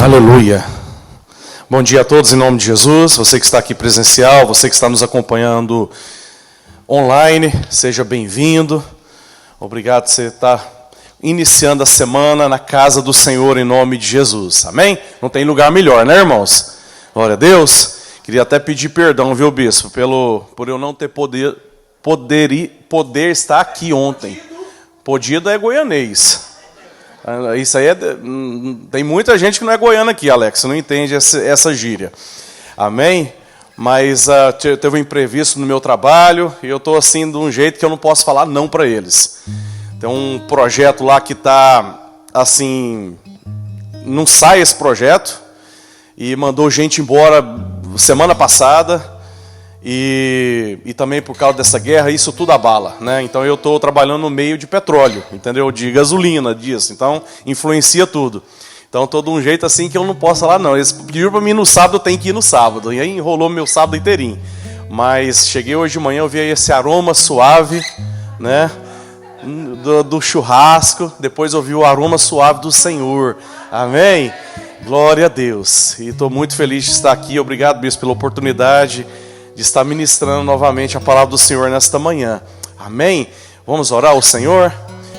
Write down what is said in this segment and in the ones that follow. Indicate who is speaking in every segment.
Speaker 1: Aleluia. Bom dia a todos em nome de Jesus. Você que está aqui presencial, você que está nos acompanhando online, seja bem-vindo. Obrigado por você estar iniciando a semana na casa do Senhor em nome de Jesus. Amém? Não tem lugar melhor, né, irmãos? Glória a Deus. Queria até pedir perdão, viu, bispo, por eu não ter poder estar aqui ontem. Podido é goianês. Isso aí tem muita gente que não é goiana aqui, Alex, você não entende essa gíria. Amém? Mas teve um imprevisto no meu trabalho e eu estou assim de um jeito que eu não posso falar não para eles. Tem um projeto lá que está assim, não sai esse projeto e mandou gente embora semana passada. E também por causa dessa guerra, isso tudo abala, né? Então eu estou trabalhando no meio de petróleo, entendeu? De gasolina, disso. Então influencia tudo. Então estou de um jeito assim que eu não posso falar não. Eles pediram para mim no sábado, eu tenho que ir no sábado. E aí enrolou meu sábado inteirinho. Mas cheguei hoje de manhã, eu vi esse aroma suave, né? Do churrasco. Depois eu vi o aroma suave do Senhor. Amém? Glória a Deus. E estou muito feliz de estar aqui. Obrigado, bispo, pela oportunidade de estar ministrando novamente a palavra do Senhor nesta manhã. Amém? Vamos orar ao Senhor?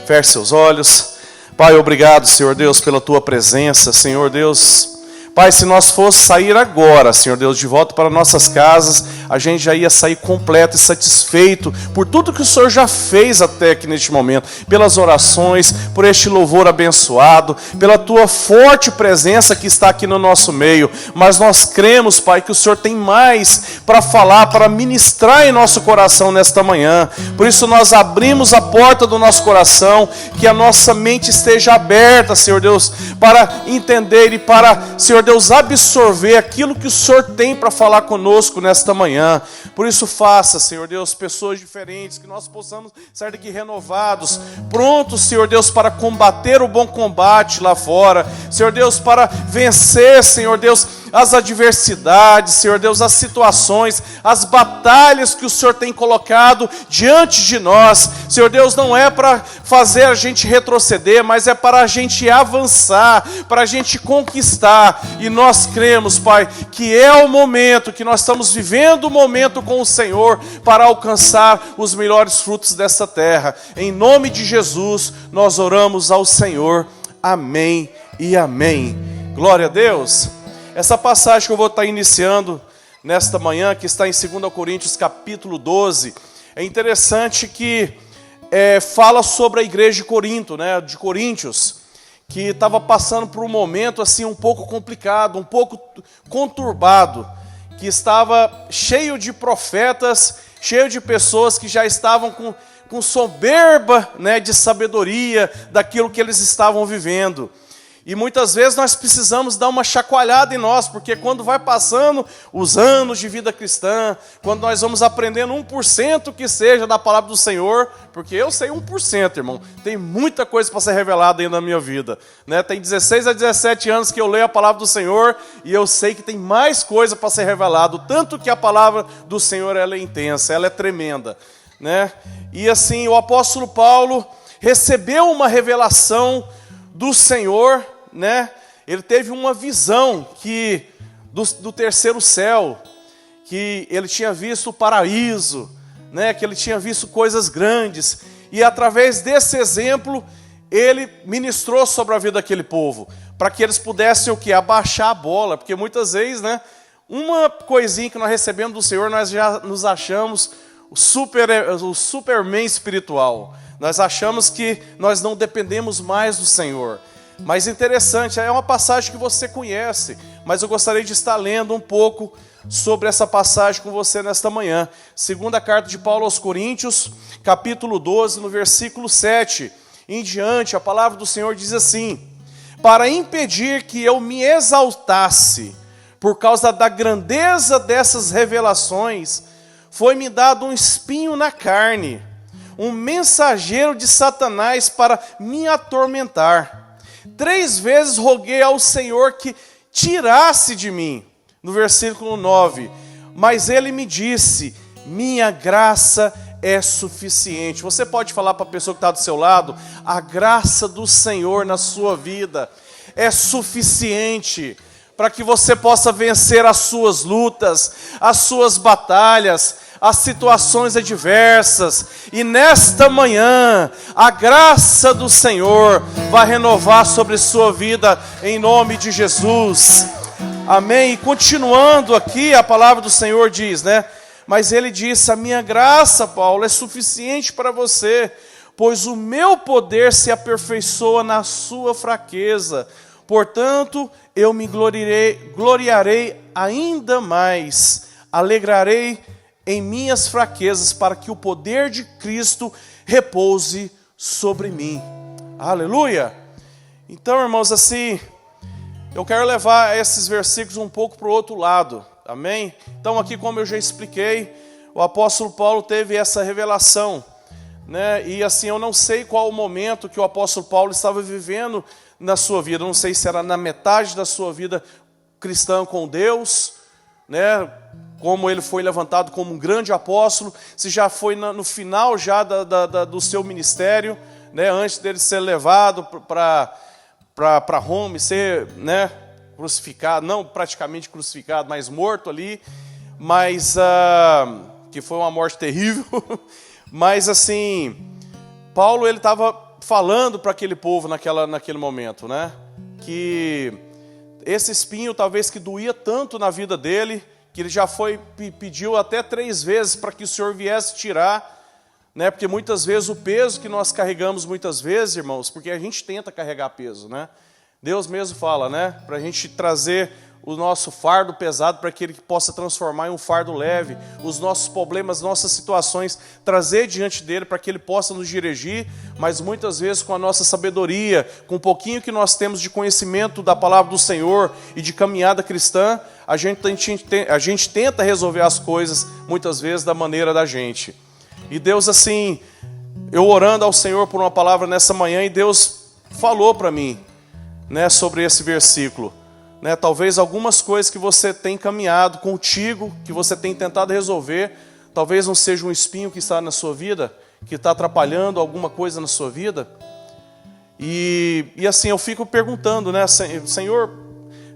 Speaker 1: Feche seus olhos. Pai, obrigado, Senhor Deus, pela Tua presença, Senhor Deus. Pai, se nós fosse sair agora, Senhor Deus, de volta para nossas casas, a gente já ia sair completo e satisfeito por tudo que o Senhor já fez até aqui neste momento, pelas orações, por este louvor abençoado, pela Tua forte presença que está aqui no nosso meio. Mas nós cremos, Pai, que o Senhor tem mais para falar, para ministrar em nosso coração nesta manhã. Por isso nós abrimos a porta do nosso coração, que a nossa mente esteja aberta, Senhor Deus, para entender e para, Senhor Deus, absorver aquilo que o Senhor tem para falar conosco nesta manhã. Por isso faça, Senhor Deus, pessoas diferentes, que nós possamos sair daqui renovados, prontos, Senhor Deus, para combater o bom combate lá fora, Senhor Deus, para vencer, Senhor Deus, as adversidades, Senhor Deus, as situações, as batalhas que o Senhor tem colocado diante de nós. Senhor Deus, não é para fazer a gente retroceder, mas é para a gente avançar, para a gente conquistar. E nós cremos, Pai, que é o momento, que nós estamos vivendo o momento com o Senhor para alcançar os melhores frutos desta terra. Em nome de Jesus, nós oramos ao Senhor. Amém e amém. Glória a Deus. Essa passagem que eu vou estar iniciando nesta manhã, que está em 2 Coríntios capítulo 12, é interessante que fala sobre a igreja de Corinto, né, de Coríntios, que estava passando por um momento assim um pouco complicado, um pouco conturbado, que estava cheio de profetas, cheio de pessoas que já estavam com soberba, né, de sabedoria daquilo que eles estavam vivendo. E muitas vezes nós precisamos dar uma chacoalhada em nós, porque quando vai passando os anos de vida cristã, quando nós vamos aprendendo 1% que seja da palavra do Senhor, porque eu sei 1%, irmão, tem muita coisa para ser revelada ainda na minha vida, né? Tem 16 a 17 anos que eu leio a palavra do Senhor e eu sei que tem mais coisa para ser revelado, tanto que a palavra do Senhor ela é intensa, ela é tremenda, né? E assim, o apóstolo Paulo recebeu uma revelação do Senhor, né? Ele teve uma visão do terceiro céu, que ele tinha visto o paraíso, né? Que ele tinha visto coisas grandes, e através desse exemplo ele ministrou sobre a vida daquele povo, para que eles pudessem o quê? Abaixar a bola, porque muitas vezes, né, uma coisinha que nós recebemos do Senhor, nós já nos achamos o Superman espiritual, nós achamos que nós não dependemos mais do Senhor. Mas interessante, é uma passagem que você conhece, mas eu gostaria de estar lendo um pouco sobre essa passagem com você nesta manhã. Segunda carta de Paulo aos Coríntios, capítulo 12, no versículo 7 em diante, a palavra do Senhor diz assim: para impedir que eu me exaltasse por causa da grandeza dessas revelações, foi-me dado um espinho na carne, um mensageiro de Satanás para me atormentar. 3 vezes roguei ao Senhor que tirasse de mim. No versículo 9, mas ele me disse: minha graça é suficiente. Você pode falar para a pessoa que está do seu lado: a graça do Senhor na sua vida é suficiente para que você possa vencer as suas lutas, as suas batalhas, as situações adversas. E nesta manhã, a graça do Senhor vai renovar sobre sua vida, em nome de Jesus. Amém? E continuando aqui, a palavra do Senhor diz, né? Mas ele disse, a minha graça, Paulo, é suficiente para você, pois o meu poder se aperfeiçoa na sua fraqueza. Portanto, eu me gloriarei ainda mais, alegrarei em minhas fraquezas, para que o poder de Cristo repouse sobre mim. Aleluia! Então, irmãos, assim, eu quero levar esses versículos um pouco para o outro lado, amém? Então, aqui, como eu já expliquei, o apóstolo Paulo teve essa revelação, né? E assim, eu não sei qual o momento que o apóstolo Paulo estava vivendo na sua vida, eu não sei se era na metade da sua vida cristã com Deus, né? Como ele foi levantado como um grande apóstolo, se já foi no final já do seu ministério, né? Antes dele ser levado para Roma e ser, né, crucificado, não praticamente crucificado, mas morto ali, mas que foi uma morte terrível. Mas assim, Paulo ele estava falando para aquele povo naquele momento, né? Que esse espinho talvez que doía tanto na vida dele, que ele já pediu até 3 vezes para que o Senhor viesse tirar, né? Porque muitas vezes o peso que nós carregamos, muitas vezes, irmãos, porque a gente tenta carregar peso, né? Deus mesmo fala, né? Para a gente trazer o nosso fardo pesado para que Ele possa transformar em um fardo leve, os nossos problemas, nossas situações, trazer diante dEle para que Ele possa nos dirigir, mas muitas vezes com a nossa sabedoria, com um pouquinho que nós temos de conhecimento da palavra do Senhor e de caminhada cristã, a gente tenta resolver as coisas, muitas vezes, da maneira da gente. E Deus, assim, eu orando ao Senhor por uma palavra nessa manhã, e Deus falou para mim, né, sobre esse versículo. Né, talvez algumas coisas que você tem caminhado contigo, que você tem tentado resolver, talvez não seja um espinho que está na sua vida, que está atrapalhando alguma coisa na sua vida. E assim, eu fico perguntando, né, Senhor,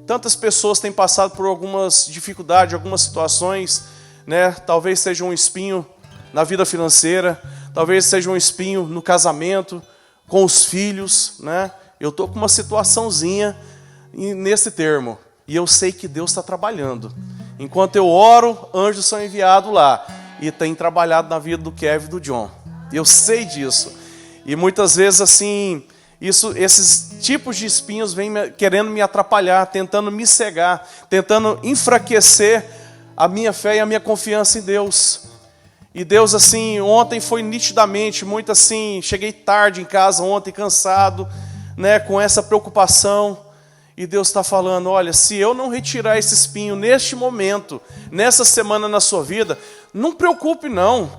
Speaker 1: tantas pessoas têm passado por algumas dificuldades, algumas situações, né, talvez seja um espinho na vida financeira, talvez seja um espinho no casamento, com os filhos, né? Eu estou com uma situaçãozinha nesse termo, e eu sei que Deus está trabalhando. Enquanto eu oro, anjos são enviados lá, e tem trabalhado na vida do Kevin e do John. Eu sei disso. E muitas vezes assim, esses tipos de espinhos vêm querendo me atrapalhar, tentando me cegar, tentando enfraquecer a minha fé e a minha confiança em Deus. E Deus, assim, ontem foi nitidamente, muito assim, cheguei tarde em casa ontem, cansado, né, com essa preocupação. E Deus está falando, olha, se eu não retirar esse espinho neste momento, nessa semana na sua vida, não preocupe não.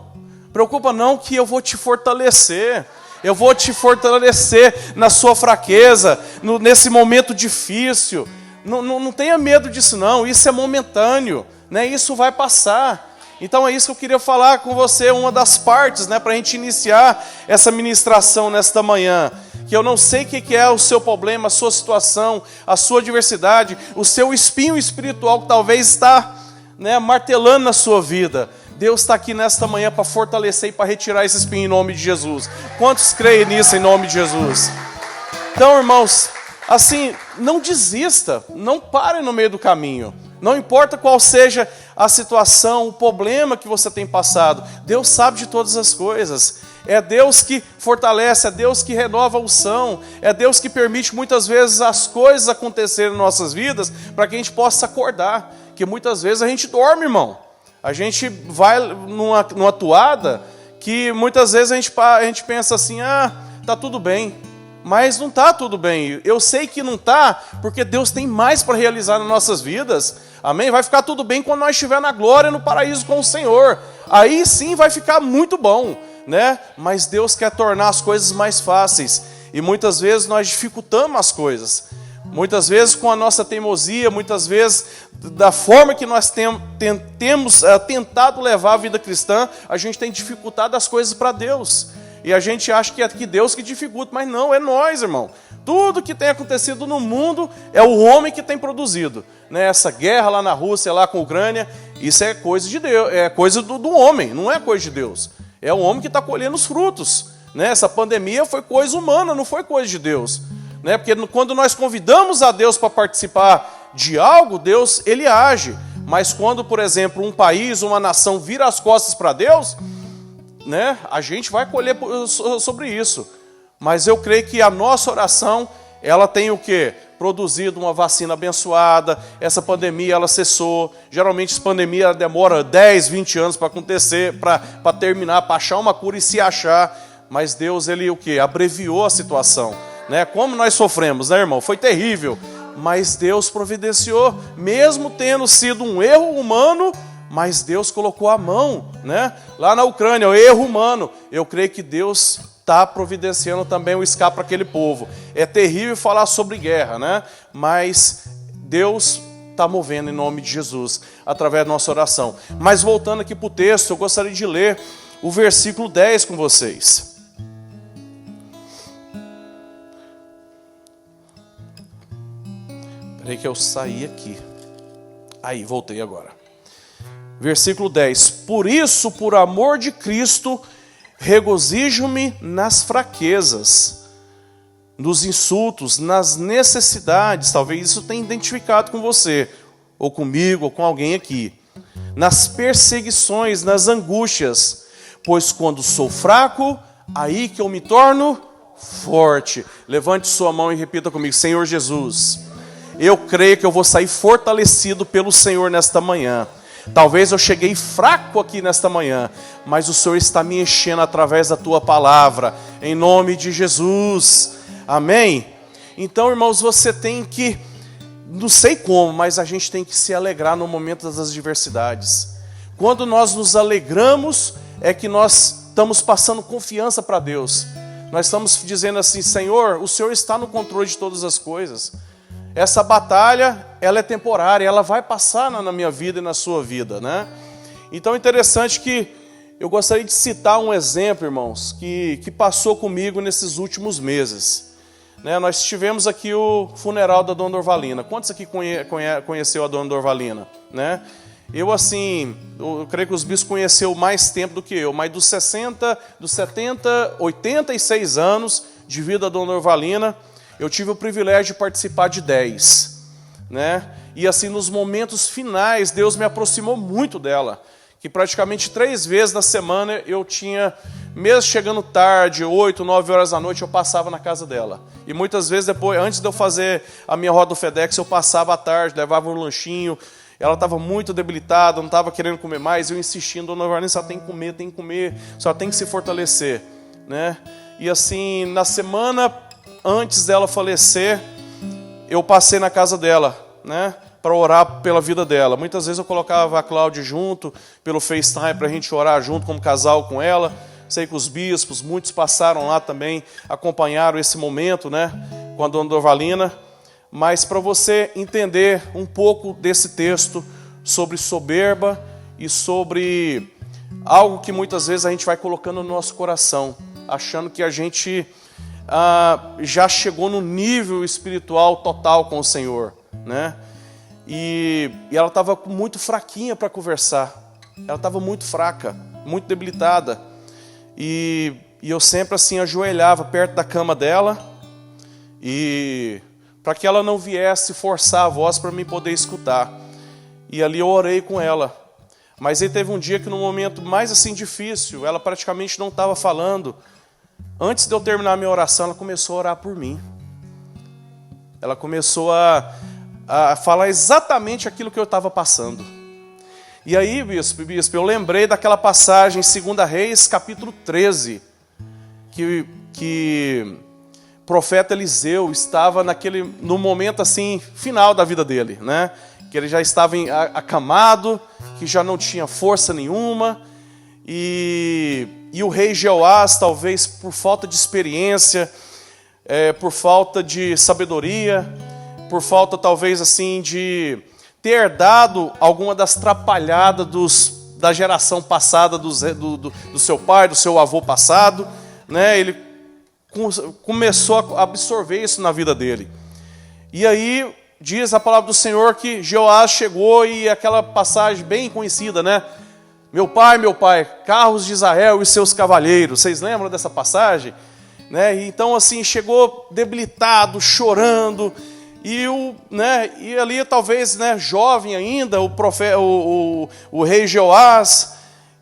Speaker 1: Preocupa não, que eu vou te fortalecer. Eu vou te fortalecer na sua fraqueza, nesse momento difícil. Não tenha medo disso não, isso é momentâneo, né? Isso vai passar. Então é isso que eu queria falar com você, uma das partes, né, para a gente iniciar essa ministração nesta manhã. Que eu não sei o que é o seu problema, a sua situação, a sua adversidade, o seu espinho espiritual que talvez está, né, martelando na sua vida. Deus está aqui nesta manhã para fortalecer e para retirar esse espinho em nome de Jesus. Quantos creem nisso em nome de Jesus? Então, irmãos, assim, não desista, não pare no meio do caminho. Não importa qual seja a situação, o problema que você tem passado, Deus sabe de todas as coisas. É Deus que fortalece, é Deus que renova a unção, é Deus que permite muitas vezes as coisas acontecerem em nossas vidas para que a gente possa acordar. Que muitas vezes a gente dorme, irmão. A gente vai numa toada que muitas vezes a gente pensa assim, tá tudo bem. Mas não está tudo bem. Eu sei que não está, porque Deus tem mais para realizar nas nossas vidas. Amém? Vai ficar tudo bem quando nós estivermos na glória, no paraíso com o Senhor. Aí sim vai ficar muito bom, né? Mas Deus quer tornar as coisas mais fáceis. E muitas vezes nós dificultamos as coisas. Muitas vezes com a nossa teimosia, muitas vezes da forma que nós temos tentado levar a vida cristã, a gente tem dificultado as coisas para Deus. E a gente acha que é Deus que dificulta, mas não, é nós, irmão. Tudo que tem acontecido no mundo é o homem que tem produzido. Né? Essa guerra lá na Rússia, lá com a Ucrânia, isso é coisa de Deus, é coisa do homem, não é coisa de Deus. É o homem que está colhendo os frutos. Né? Essa pandemia foi coisa humana, não foi coisa de Deus. Né? Porque quando nós convidamos a Deus para participar de algo, Deus, ele age. Mas quando, por exemplo, um país, uma nação vira as costas para Deus, né, a gente vai colher sobre isso. Mas eu creio que a nossa oração, ela tem o quê? Produzido uma vacina abençoada, essa pandemia ela cessou. Geralmente essa pandemia ela demora 10, 20 anos para acontecer, para terminar, para achar uma cura e se achar. Mas Deus, ele o quê? Abreviou a situação. Né? Como nós sofremos, né, irmão? Foi terrível. Mas Deus providenciou, mesmo tendo sido um erro humano, mas Deus colocou a mão, né? Lá na Ucrânia, o erro humano. Eu creio que Deus está providenciando também o escape para aquele povo. É terrível falar sobre guerra, né? Mas Deus está movendo em nome de Jesus, através da nossa oração. Mas voltando aqui para o texto, eu gostaria de ler o versículo 10 com vocês. Peraí que eu saí aqui. Aí, voltei agora. Versículo 10. Por isso, por amor de Cristo, regozijo-me nas fraquezas, nos insultos, nas necessidades. Talvez isso tenha identificado com você, ou comigo, ou com alguém aqui. Nas perseguições, nas angústias. Pois quando sou fraco, aí que eu me torno forte. Levante sua mão e repita comigo: Senhor Jesus, eu creio que eu vou sair fortalecido pelo Senhor nesta manhã. Talvez eu cheguei fraco aqui nesta manhã, mas o Senhor está me enchendo através da Tua palavra, em nome de Jesus. Amém? Então, irmãos, você tem que, não sei como, mas a gente tem que se alegrar no momento das adversidades. Quando nós nos alegramos, é que nós estamos passando confiança para Deus. Nós estamos dizendo assim: Senhor, o Senhor está no controle de todas as coisas. Essa batalha, ela é temporária, ela vai passar na minha vida e na sua vida, né? Então é interessante que eu gostaria de citar um exemplo, irmãos, que passou comigo nesses últimos meses. Né? Nós tivemos aqui o funeral da Dona Dorvalina. Quantos aqui conheceu a Dona Dorvalina? Né? Eu creio que os bispos conheceu mais tempo do que eu, mas dos 70, 86 anos de vida da Dona Dorvalina, eu tive o privilégio de participar de 10, né? E assim, nos momentos finais, Deus me aproximou muito dela, que praticamente 3 vezes na semana eu tinha, mesmo chegando tarde, 8, 9 horas da noite, eu passava na casa dela. E muitas vezes depois, antes de eu fazer a minha roda do FedEx, eu passava à tarde, levava um lanchinho. Ela estava muito debilitada, não estava querendo comer mais, eu insistindo: Dona Dorvalina, só tem que comer, só tem que se fortalecer, né? E assim, na semana antes dela falecer, eu passei na casa dela, né, para orar pela vida dela. Muitas vezes eu colocava a Cláudia junto, pelo FaceTime, para a gente orar junto como casal com ela. Sei que os bispos, muitos passaram lá também, acompanharam esse momento, né, com a Dona Dorvalina. Mas para você entender um pouco desse texto sobre soberba e sobre algo que muitas vezes a gente vai colocando no nosso coração, achando que a gente já chegou no nível espiritual total com o Senhor, né? E ela estava muito fraquinha para conversar. Ela estava muito fraca, muito debilitada. E eu sempre assim ajoelhava perto da cama dela, e para que ela não viesse forçar a voz para mim poder escutar. E ali eu orei com ela. Mas aí teve um dia que, no momento mais assim difícil, ela praticamente não estava falando. Antes de eu terminar a minha oração, ela começou a orar por mim. Ela começou a falar exatamente aquilo que eu estava passando. E aí, bispo, eu lembrei daquela passagem em 2 Reis, capítulo 13, que o profeta Eliseu estava no momento assim, final da vida dele, né? Que ele já estava acamado, que já não tinha força nenhuma. E o rei Jeoás, talvez por falta de experiência, por falta de sabedoria, por falta talvez assim de ter herdado alguma das trapalhadas da geração passada do seu pai, do seu avô passado, né? Ele começou a absorver isso na vida dele. E aí diz a palavra do Senhor que Jeoás chegou e aquela passagem bem conhecida, né? Meu pai, carros de Israel e seus cavaleiros. Vocês lembram dessa passagem? Né? Então assim, chegou debilitado, chorando, e ali talvez, né, jovem ainda, o rei Jeoás,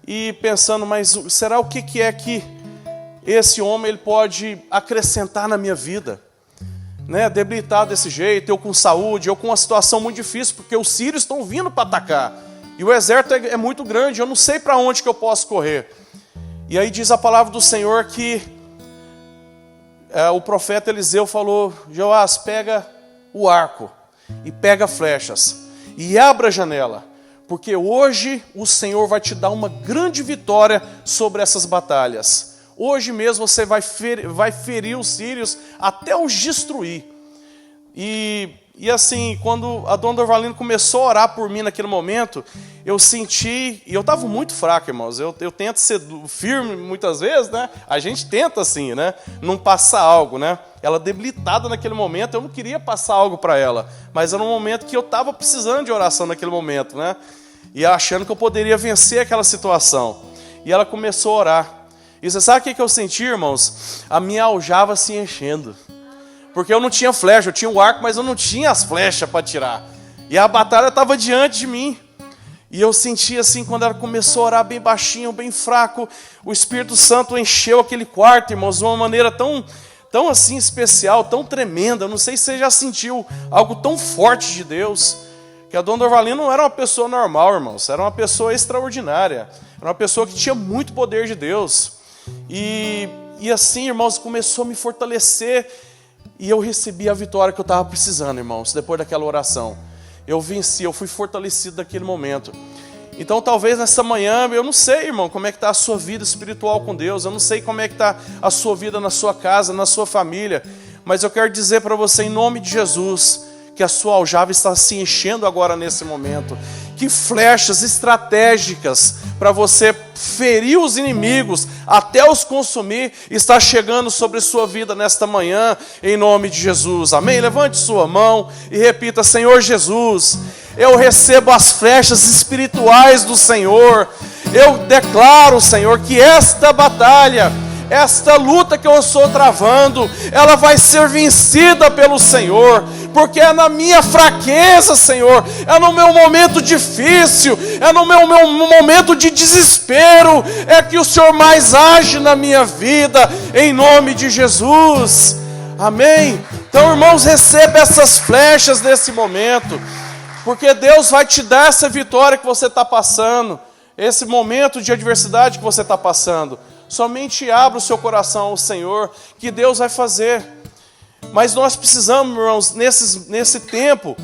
Speaker 1: e pensando, mas será o que é que esse homem ele pode acrescentar na minha vida? Né? Debilitado desse jeito, eu com saúde, eu com uma situação muito difícil, porque os sírios estão vindo para atacar, e o exército é muito grande, eu não sei para onde que eu posso correr. E aí diz a palavra do Senhor que o profeta Eliseu falou: Jeoás, pega o arco e pega flechas e abra a janela, porque hoje o Senhor vai te dar uma grande vitória sobre essas batalhas. Hoje mesmo você vai ferir os sírios até os destruir. E assim, quando a dona Dorvalina começou a orar por mim naquele momento, eu senti, e eu estava muito fraco, irmãos, eu tento ser firme muitas vezes, né? A gente tenta assim, né? Não passar algo, né? Ela debilitada naquele momento, eu não queria passar algo para ela, mas era um momento que eu estava precisando de oração naquele momento, né? E achando que eu poderia vencer aquela situação. E ela começou a orar. E você sabe o que eu senti, irmãos? A minha aljava se enchendo. Porque eu não tinha flecha, eu tinha o arco, mas eu não tinha as flechas para tirar. E a batalha estava diante de mim. E eu senti assim, quando ela começou a orar bem baixinho, bem fraco, o Espírito Santo encheu aquele quarto, irmãos, de uma maneira tão assim especial, tão tremenda. Eu não sei se você já sentiu algo tão forte de Deus. Que a dona Dorvalina não era uma pessoa normal, irmãos. Era uma pessoa extraordinária. Era uma pessoa que tinha muito poder de Deus. E assim, irmãos, começou a me fortalecer. E eu recebi a vitória que eu estava precisando, irmãos, depois daquela oração. Eu venci, eu fui fortalecido naquele momento. Então talvez nessa manhã, eu não sei, irmão, como é que está a sua vida espiritual com Deus. Eu não sei como é que está a sua vida na sua casa, na sua família. Mas eu quero dizer para você, em nome de Jesus, que a sua aljava está se enchendo agora nesse momento. Que flechas estratégicas para você ferir os inimigos, até os consumir, está chegando sobre sua vida nesta manhã, em nome de Jesus. Amém? Levante sua mão e repita: Senhor Jesus, eu recebo as flechas espirituais do Senhor. Eu declaro, Senhor, que esta batalha, esta luta que eu estou travando, ela vai ser vencida pelo Senhor, porque é na minha fraqueza, Senhor, é no meu momento difícil, é no meu momento de desespero, é que o Senhor mais age na minha vida, em nome de Jesus. Amém? Então, irmãos, receba essas flechas nesse momento, porque Deus vai te dar essa vitória que você está passando, esse momento de adversidade que você está passando. Somente abra o seu coração ao Senhor, que Deus vai fazer. Mas nós precisamos, irmãos, nesse tempo,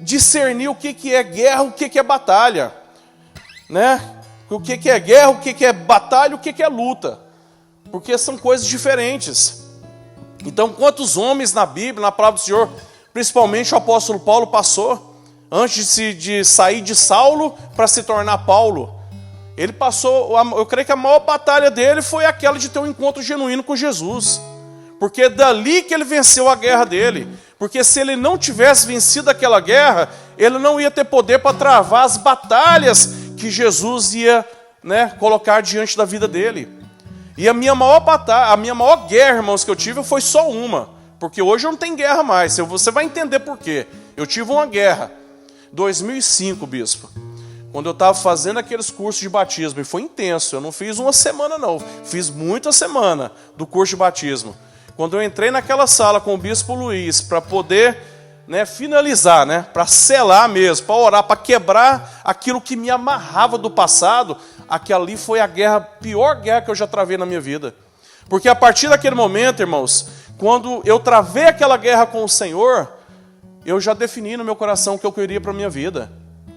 Speaker 1: discernir o que é guerra, o que é batalha. Né? O que é guerra, o que é batalha, o que é luta. Porque são coisas diferentes. Então, quantos homens na Bíblia, na palavra do Senhor, principalmente o apóstolo Paulo passou, antes de sair de Saulo para se tornar Paulo. Ele passou, eu creio que a maior batalha dele foi aquela de ter um encontro genuíno com Jesus. Porque é dali que ele venceu a guerra dele. Porque se ele não tivesse vencido aquela guerra, ele não ia ter poder para travar as batalhas que Jesus ia, né, colocar diante da vida dele. E a minha maior batalha, a minha maior guerra, irmãos, que eu tive foi só uma. Porque hoje eu não tenho guerra mais. Você vai entender por quê. Eu tive uma guerra. 2005, bispo. Quando eu estava fazendo aqueles cursos de batismo, e foi intenso, eu não fiz uma semana não, fiz muita semana do curso de batismo. Quando eu entrei naquela sala com o bispo Luiz, para poder, né, finalizar, né, para selar mesmo, para orar, para quebrar aquilo que me amarrava do passado, aquela ali foi a pior guerra que eu já travei na minha vida. Porque a partir daquele momento, irmãos, quando eu travei aquela guerra com o Senhor, eu já defini no meu coração o que eu queria para a minha vida.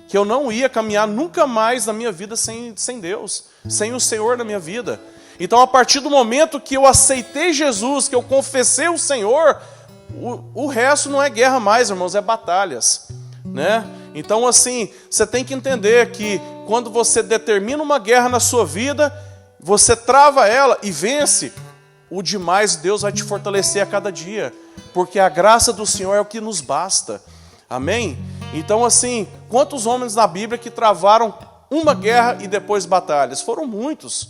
Speaker 1: Que eu não ia caminhar nunca mais na minha vida sem Deus, sem o Senhor na minha vida. Então, a partir do momento que eu aceitei Jesus, que eu confessei o Senhor, o resto não é guerra mais, irmãos, é batalhas. Né? Então, assim, você tem que entender que quando você determina uma guerra na sua vida, você trava ela e vence. o demais Deus vai te fortalecer a cada dia, porque a graça do Senhor é o que nos basta. Amém? Então assim, quantos homens na Bíblia que travaram uma guerra e depois batalhas? Foram muitos.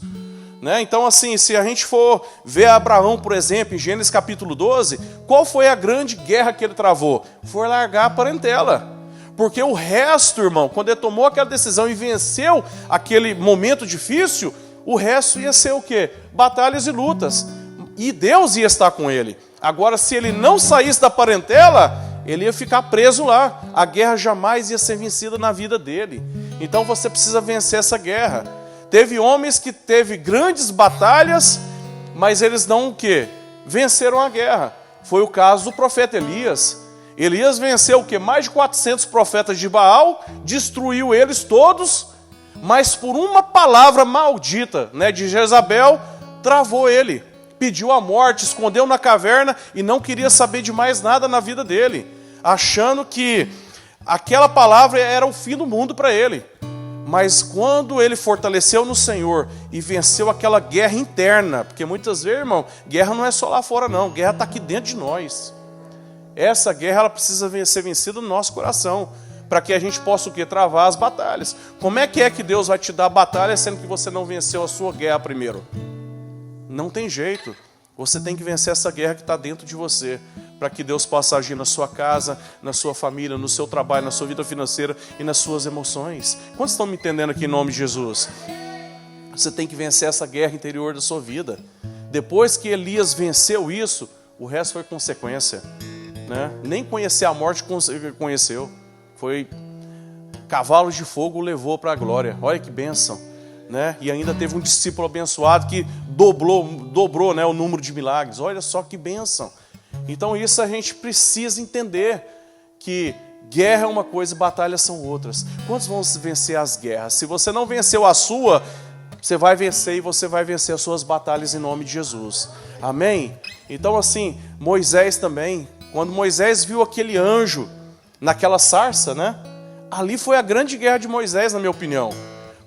Speaker 1: Né? Então assim, se a gente for ver Abraão, por exemplo, em Gênesis capítulo 12, qual foi a grande guerra que ele travou? Foi largar a parentela. Porque o resto, irmão, quando ele tomou aquela decisão e venceu aquele momento difícil, o resto ia ser o quê? Batalhas e lutas. E Deus ia estar com ele. Agora, se ele não saísse da parentela, ele ia ficar preso lá. A guerra jamais ia ser vencida na vida dele. Então você precisa vencer essa guerra. Teve homens que teve grandes batalhas, mas eles não o quê? Venceram a guerra. Foi o caso do profeta Elias. Elias venceu o quê? Mais de 400 profetas de Baal, destruiu eles todos, mas por uma palavra maldita, né, de Jezabel, travou ele. Pediu a morte, escondeu na caverna e não queria saber de mais nada na vida dele, achando que aquela palavra era o fim do mundo para ele. Mas quando ele fortaleceu no Senhor e venceu aquela guerra interna, porque muitas vezes, irmão, guerra não é só lá fora não, guerra está aqui dentro de nós. Essa guerra ela precisa ser vencida no nosso coração, para que a gente possa o quê? Travar as batalhas. Como é que Deus vai te dar batalha sendo que você não venceu a sua guerra primeiro? Não tem jeito. Você tem que vencer essa guerra que está dentro de você, para que Deus possa agir na sua casa, na sua família, no seu trabalho, na sua vida financeira e nas suas emoções. Quantos estão me entendendo aqui em nome de Jesus? Você tem que vencer essa guerra interior da sua vida. Depois que Elias venceu isso, o resto foi consequência. Né? Nem conhecer a morte conheceu. Foi cavalos de fogo levou para a glória. Olha que bênção. Né? E ainda teve um discípulo abençoado que dobrou, né, o número de milagres. Olha só que bênção. Então isso a gente precisa entender, que guerra é uma coisa e batalhas são outras. Quantos vão vencer as guerras? Se você não venceu a sua, você vai vencer, e você vai vencer as suas batalhas em nome de Jesus. Amém? Então assim, Moisés também, quando Moisés viu aquele anjo naquela sarça, né? Ali foi a grande guerra de Moisés, na minha opinião.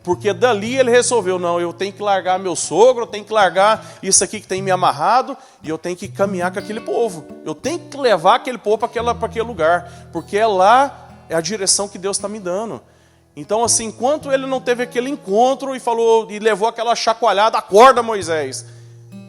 Speaker 1: Porque dali ele resolveu, não, eu tenho que largar meu sogro, eu tenho que largar isso aqui que tem me amarrado, e eu tenho que caminhar com aquele povo. Eu tenho que levar aquele povo para aquele lugar, porque lá é a direção que Deus está me dando. Então assim, enquanto ele não teve aquele encontro e falou, e levou aquela chacoalhada, acorda Moisés,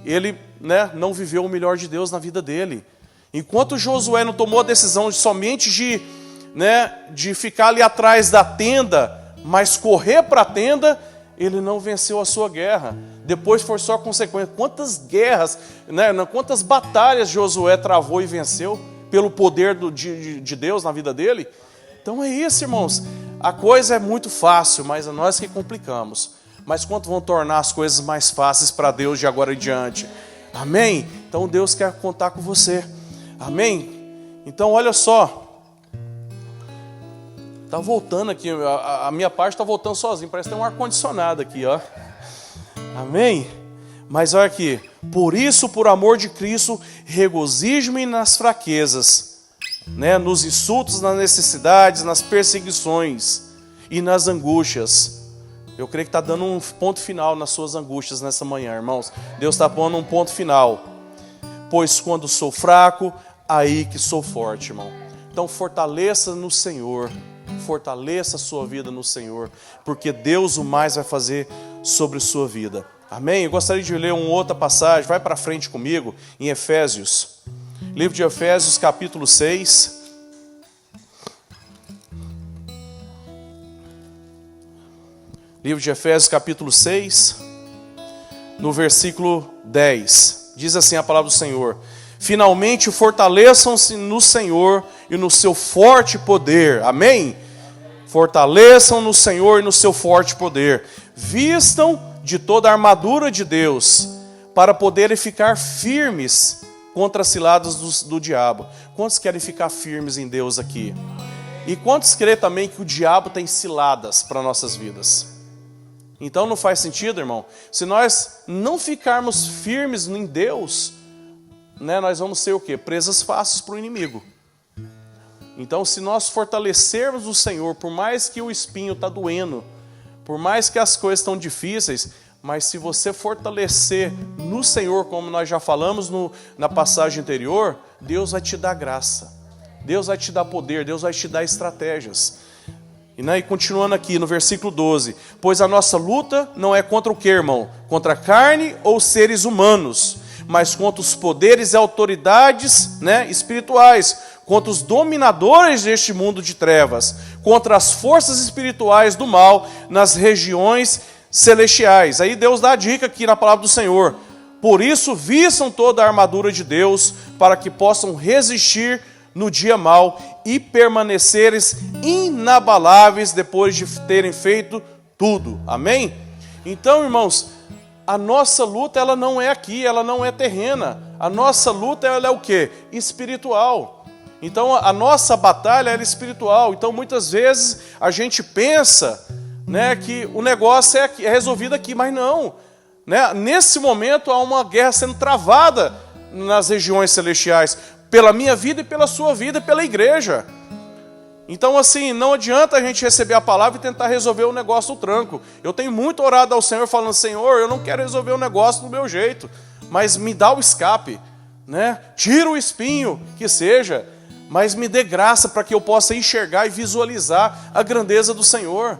Speaker 1: ele, né, não viveu o melhor de Deus na vida dele. Enquanto Josué não tomou a decisão somente de ficar ali atrás da tenda, mas correr para a tenda, ele não venceu a sua guerra. Depois foi só consequência. Quantas guerras, né, quantas batalhas Josué travou e venceu pelo poder de Deus na vida dele? Então é isso, irmãos. A coisa é muito fácil, mas é nós que complicamos. Mas quanto vão tornar as coisas mais fáceis para Deus de agora em diante? Amém? Então Deus quer contar com você. Amém? Então olha só. Está voltando aqui, a minha parte está voltando sozinho, parece que tem um ar-condicionado aqui, ó. Amém? Mas olha aqui, por isso, por amor de Cristo, regozijo-me nas fraquezas, né? Nos insultos, nas necessidades, nas perseguições e nas angústias. Eu creio que está dando um ponto final nas suas angústias nessa manhã, irmãos. Deus está pondo um ponto final. Pois quando sou fraco, aí que sou forte, irmão. Então fortaleça no Senhor. Fortaleça a sua vida no Senhor, porque Deus o mais vai fazer sobre a sua vida. Amém? Eu gostaria de ler uma outra passagem, vai para frente comigo, em Efésios. Livro de Efésios, capítulo 6. Livro de Efésios, capítulo 6, no versículo 10. Diz assim a palavra do Senhor: finalmente fortaleçam-se no Senhor e no seu forte poder. Amém? Fortaleçam no Senhor e no seu forte poder. Vistam de toda a armadura de Deus, para poderem ficar firmes contra as ciladas do diabo. Quantos querem ficar firmes em Deus aqui? E quantos creem também que o diabo tem ciladas para nossas vidas? Então não faz sentido, irmão. Se nós não ficarmos firmes em Deus, né, nós vamos ser o quê? Presas fáceis para o inimigo. Então, se nós fortalecermos o Senhor, por mais que o espinho está doendo, por mais que as coisas estão difíceis, mas se você fortalecer no Senhor, como nós já falamos na passagem anterior, Deus vai te dar graça, Deus vai te dar poder, Deus vai te dar estratégias. E continuando aqui no versículo 12, pois a nossa luta não é contra o que, irmão? Contra a carne ou seres humanos, mas contra os poderes e autoridades, espirituais, contra os dominadores deste mundo de trevas, contra as forças espirituais do mal nas regiões celestiais. Aí Deus dá a dica aqui na palavra do Senhor. Por isso, vistam toda a armadura de Deus, para que possam resistir no dia mau e permaneceres inabaláveis depois de terem feito tudo. Amém? Então, irmãos, a nossa luta, ela não é aqui, ela não é terrena. A nossa luta, ela é o quê? Espiritual. Então, a nossa batalha, ela é espiritual. Então, muitas vezes, a gente pensa, que o negócio é resolvido aqui, mas não. Nesse momento, há uma guerra sendo travada nas regiões celestiais, pela minha vida e pela sua vida e pela igreja. Então, assim, não adianta a gente receber a palavra e tentar resolver o negócio do tranco. Eu tenho muito orado ao Senhor, falando, Senhor, eu não quero resolver o negócio do meu jeito, mas me dá o escape, Tira o espinho, que seja, mas me dê graça para que eu possa enxergar e visualizar a grandeza do Senhor.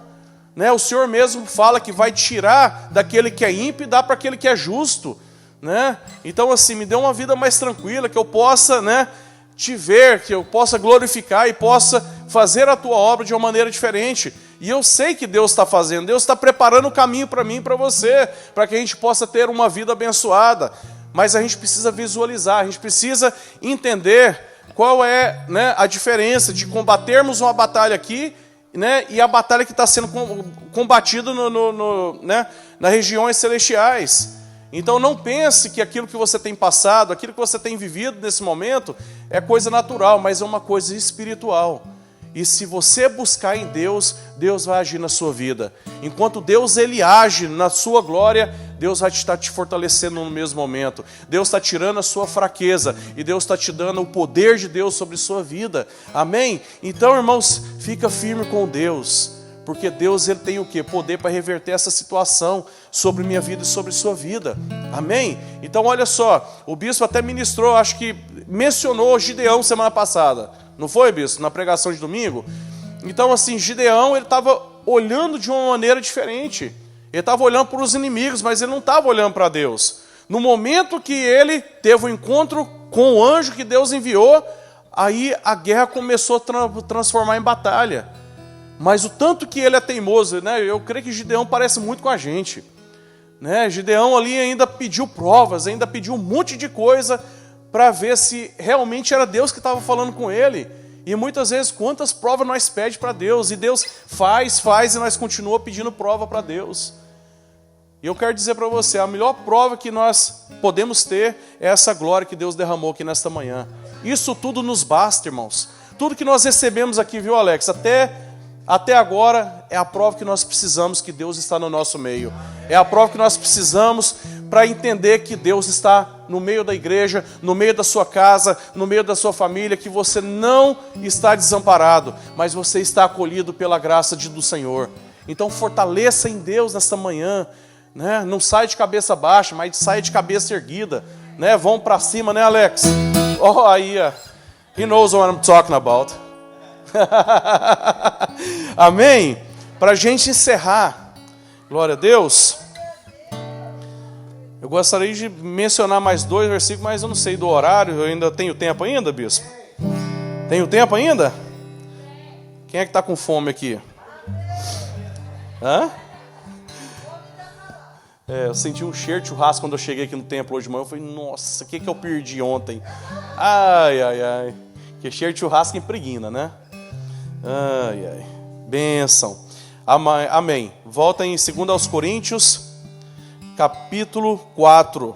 Speaker 1: O Senhor mesmo fala que vai tirar daquele que é ímpio e dar para aquele que é justo. Então, assim, me dê uma vida mais tranquila, que eu possa te ver, que eu possa glorificar e possa fazer a tua obra de uma maneira diferente. E eu sei que Deus está fazendo, Deus está preparando o caminho para mim e para você, para que a gente possa ter uma vida abençoada. Mas a gente precisa visualizar, a gente precisa entender qual é a diferença de combatermos uma batalha aqui, e a batalha que está sendo combatida nas regiões celestiais. Então não pense que aquilo que você tem passado, aquilo que você tem vivido nesse momento é coisa natural, mas é uma coisa espiritual. E se você buscar em Deus, Deus vai agir na sua vida. Enquanto Deus ele age na sua glória, Deus vai estar te fortalecendo no mesmo momento. Deus está tirando a sua fraqueza e Deus está te dando o poder de Deus sobre a sua vida. Amém? Então, irmãos, fica firme com Deus. Porque Deus ele tem o quê? Poder para reverter essa situação sobre minha vida e sobre sua vida. Amém? Então olha só, o bispo até ministrou, acho que mencionou Gideão semana passada. Não foi, bispo? Na pregação de domingo? Então assim, Gideão ele estava olhando de uma maneira diferente. Ele estava olhando para os inimigos, mas ele não estava olhando para Deus. No momento que ele teve um encontro com o anjo que Deus enviou, aí a guerra começou a transformar em batalha. Mas o tanto que ele é teimoso, eu creio que Gideão parece muito com a gente. Gideão ali ainda pediu provas, ainda pediu um monte de coisa para ver se realmente era Deus que estava falando com ele. E muitas vezes, quantas provas nós pedimos para Deus, e Deus faz, e nós continuamos pedindo prova para Deus. E eu quero dizer para você, a melhor prova que nós podemos ter é essa glória que Deus derramou aqui nesta manhã. Isso tudo nos basta, irmãos. Tudo que nós recebemos aqui, viu, Alex? Até agora é a prova que nós precisamos que Deus está no nosso meio. É a prova que nós precisamos para entender que Deus está no meio da igreja, no meio da sua casa, no meio da sua família, que você não está desamparado, mas você está acolhido pela graça do Senhor. Então fortaleça em Deus nesta manhã. Não sai de cabeça baixa, mas sai de cabeça erguida. Vão para cima, Alex? Aí, he knows what I'm talking about. Amém? Para a gente encerrar, glória a Deus, eu gostaria de mencionar mais 2 versículos, mas eu não sei do horário. Eu ainda tenho tempo ainda, bispo? Tenho tempo ainda? Quem é que está com fome aqui? Eu senti um cheiro de churrasco quando eu cheguei aqui no templo hoje de manhã. Eu falei, nossa, o que eu perdi ontem? Ai. Que cheiro de churrasco impregna, Ai. Bênção. Amém. Volta em 2 Coríntios, capítulo 4.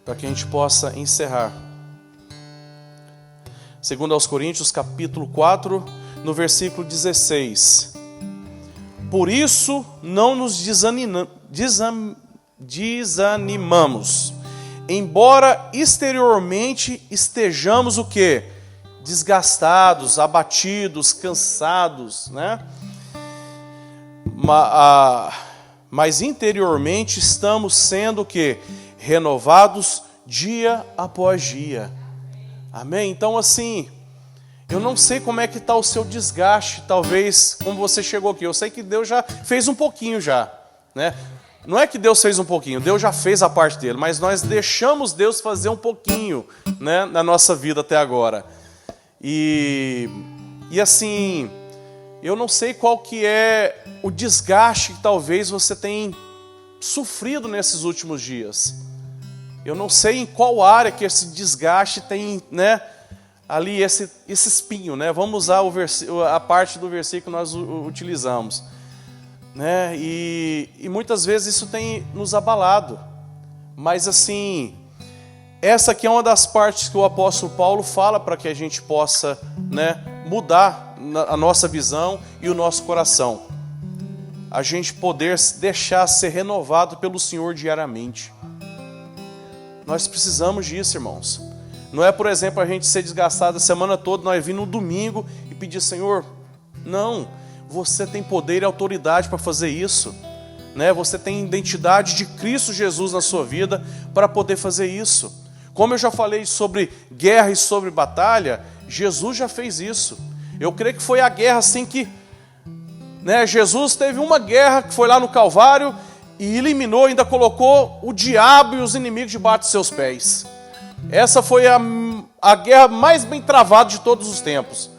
Speaker 1: Para que a gente possa encerrar. 2 Coríntios, capítulo 4, no versículo 16. Por isso, não nos desanimamos. Embora exteriormente estejamos o quê? Desgastados, abatidos, cansados, mas interiormente estamos sendo o quê? Renovados dia após dia. Amém? Então assim, eu não sei como é que está o seu desgaste, talvez, como você chegou aqui. Eu sei que Deus já fez um pouquinho já, né? Não é que Deus fez um pouquinho, Deus já fez a parte dele, mas nós deixamos Deus fazer um pouquinho, né, na nossa vida até agora. E assim, eu não sei qual que é o desgaste que talvez você tenha sofrido nesses últimos dias. Eu não sei em qual área que esse desgaste tem, né, ali esse espinho, né? Vamos usar a parte do versículo que nós utilizamos, né? E muitas vezes isso tem nos abalado. Mas assim, essa aqui é uma das partes que o apóstolo Paulo fala para que a gente possa, né, mudar a nossa visão e o nosso coração. A gente poder deixar ser renovado pelo Senhor diariamente. Nós precisamos disso, irmãos. Não é, por exemplo, a gente ser desgastado a semana toda, nós vir no domingo e pedir, Senhor, não, você tem poder e autoridade para fazer isso, né? Você tem identidade de Cristo Jesus na sua vida para poder fazer isso. Como eu já falei sobre guerra e sobre batalha, Jesus já fez isso. Eu creio que foi a guerra assim que, né, Jesus teve uma guerra que foi lá no Calvário e eliminou, ainda colocou o diabo e os inimigos debaixo dos seus pés. Essa foi a guerra mais bem travada de todos os tempos,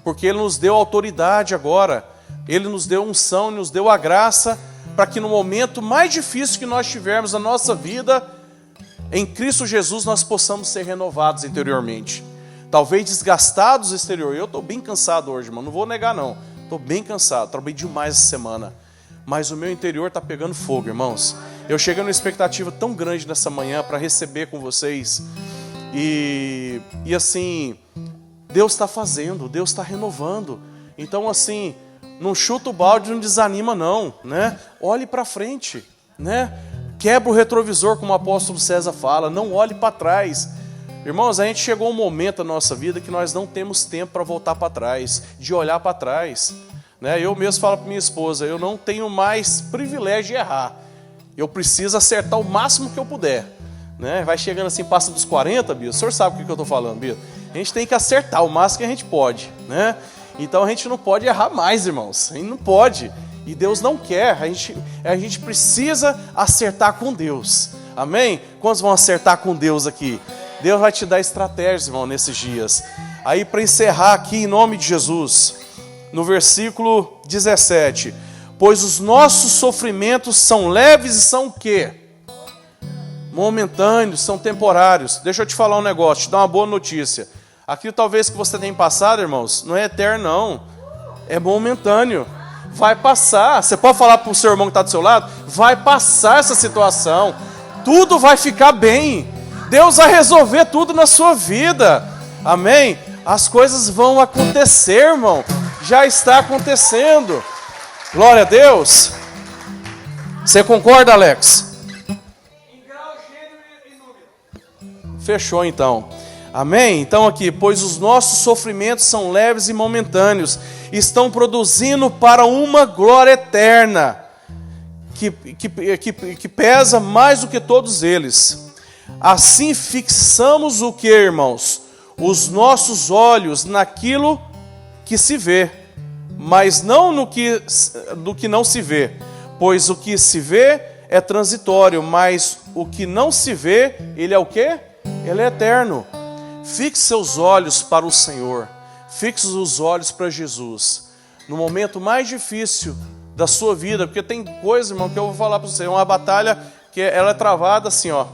Speaker 1: porque Ele nos deu autoridade agora, Ele nos deu unção, nos deu a graça, para que no momento mais difícil que nós tivermos na nossa vida, em Cristo Jesus nós possamos ser renovados interiormente. Talvez desgastados exterior. Eu estou bem cansado hoje, irmão, não vou negar não, estou bem cansado, trabalhei demais essa semana. Mas o meu interior está pegando fogo, irmãos. Eu cheguei numa expectativa tão grande nessa manhã para receber com vocês. E assim, Deus está fazendo, Deus está renovando. Então assim, não chuta o balde, não desanima não, né? Olhe para frente, né? Quebra o retrovisor, como o apóstolo César fala, não olhe para trás. Irmãos, a gente chegou a um momento na nossa vida que nós não temos tempo para voltar para trás, de olhar para trás. Eu mesmo falo para minha esposa, eu não tenho mais privilégio de errar. Eu preciso acertar o máximo que eu puder. Vai chegando assim, passa dos 40, Bia, o senhor sabe o que eu estou falando, Bia? A gente tem que acertar o máximo que a gente pode. Então a gente não pode errar mais, irmãos. A gente não pode. E Deus não quer. A gente precisa acertar com Deus. Amém? Quantos vão acertar com Deus aqui? Deus vai te dar estratégias, irmão, nesses dias. Aí para encerrar aqui, em nome de Jesus, no versículo 17, pois os nossos sofrimentos são leves e são o quê? Momentâneos, são temporários. Deixa eu te falar um negócio, te dar uma boa notícia. Aquilo talvez que você tenha passado, irmãos, não é eterno não, é momentâneo. Vai passar. Você pode falar para o seu irmão que está do seu lado, vai passar essa situação, tudo vai ficar bem, Deus vai resolver tudo na sua vida, amém? As coisas vão acontecer, irmão. Já está acontecendo. Glória a Deus. Você concorda, Alex? Em grau, gênero e número. Fechou então. Amém? Então aqui, pois os nossos sofrimentos são leves e momentâneos, estão produzindo para uma glória eterna, que pesa mais do que todos eles. Assim fixamos o que, irmãos? Os nossos olhos naquilo que se vê, mas não no que não se vê, pois o que se vê é transitório, mas o que não se vê, ele é o quê? Ele é eterno. Fixe seus olhos para o Senhor, fixe os olhos para Jesus, no momento mais difícil da sua vida, porque tem coisa, irmão, que eu vou falar para você, é uma batalha que ela é travada assim, ó,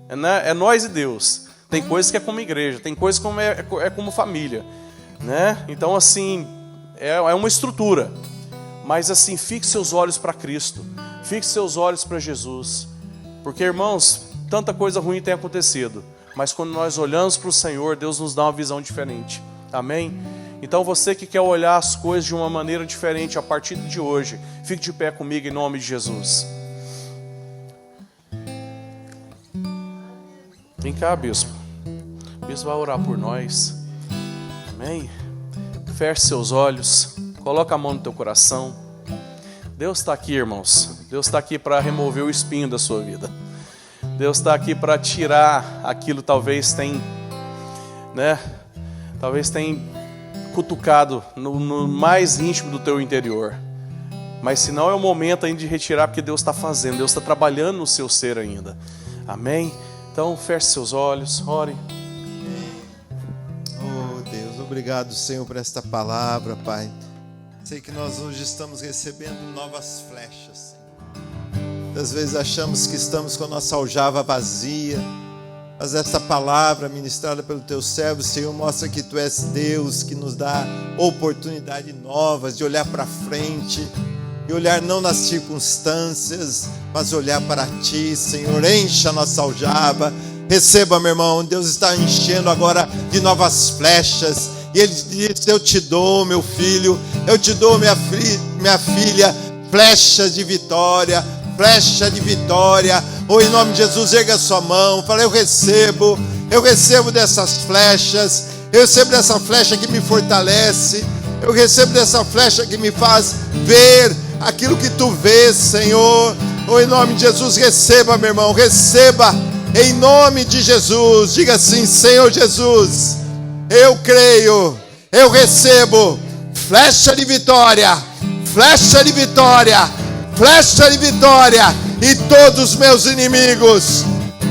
Speaker 1: é nós e Deus. Tem coisas que é como igreja, tem coisas que é como família, Então assim, é uma estrutura, mas assim, fixe seus olhos para Cristo, fixe seus olhos para Jesus, porque, irmãos, tanta coisa ruim tem acontecido, mas quando nós olhamos para o Senhor, Deus nos dá uma visão diferente, amém? Então você que quer olhar as coisas de uma maneira diferente a partir de hoje, fique de pé comigo em nome de Jesus. Vem cá, bispo. O bispo vai orar por nós. Amém? Feche seus olhos. Coloca a mão no teu coração. Deus está aqui, irmãos. Deus está aqui para remover o espinho da sua vida. Deus está aqui para tirar aquilo talvez tem, né? Talvez tenha cutucado no mais íntimo do teu interior. Mas se não é o momento ainda de retirar, porque Deus está fazendo, Deus está trabalhando no seu ser ainda. Amém? Então feche seus olhos, ore.
Speaker 2: Oh Deus, obrigado, Senhor, por esta palavra, Pai. Sei que nós hoje estamos recebendo novas flechas, Senhor. Às vezes achamos que estamos com a nossa aljava vazia, mas esta palavra ministrada pelo Teu servo, Senhor, mostra que Tu és Deus, que nos dá oportunidades novas de olhar para frente, e olhar não nas circunstâncias, mas olhar para Ti, Senhor. Encha a nossa aljava. Receba, meu irmão, Deus está enchendo agora de novas flechas. E Ele diz: eu te dou, meu filho, eu te dou, minha filha, flechas de vitória, flecha de vitória. Ou em nome de Jesus, erga a sua mão, fala: eu recebo dessas flechas, eu recebo dessa flecha que me fortalece, eu recebo dessa flecha que me faz ver aquilo que Tu vês, Senhor. Ou em nome de Jesus, receba, meu irmão, receba, em nome de Jesus. Diga assim: Senhor Jesus, eu creio, eu recebo flecha de vitória, flecha de vitória, flecha de vitória, e todos os meus inimigos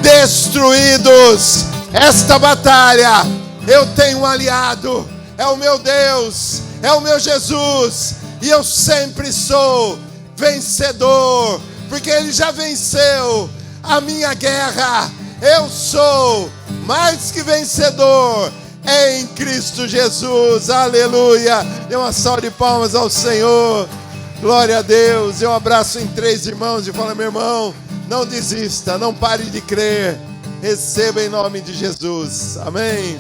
Speaker 2: destruídos. Esta batalha eu tenho um aliado, é o meu Deus, é o meu Jesus, e eu sempre sou vencedor, porque Ele já venceu a minha guerra. Eu sou mais que vencedor em Cristo Jesus. Aleluia. Dê uma salva de palmas ao Senhor. Glória a Deus. Eu abraço em 3 irmãos e falo: meu irmão, não desista, não pare de crer. Receba em nome de Jesus. Amém.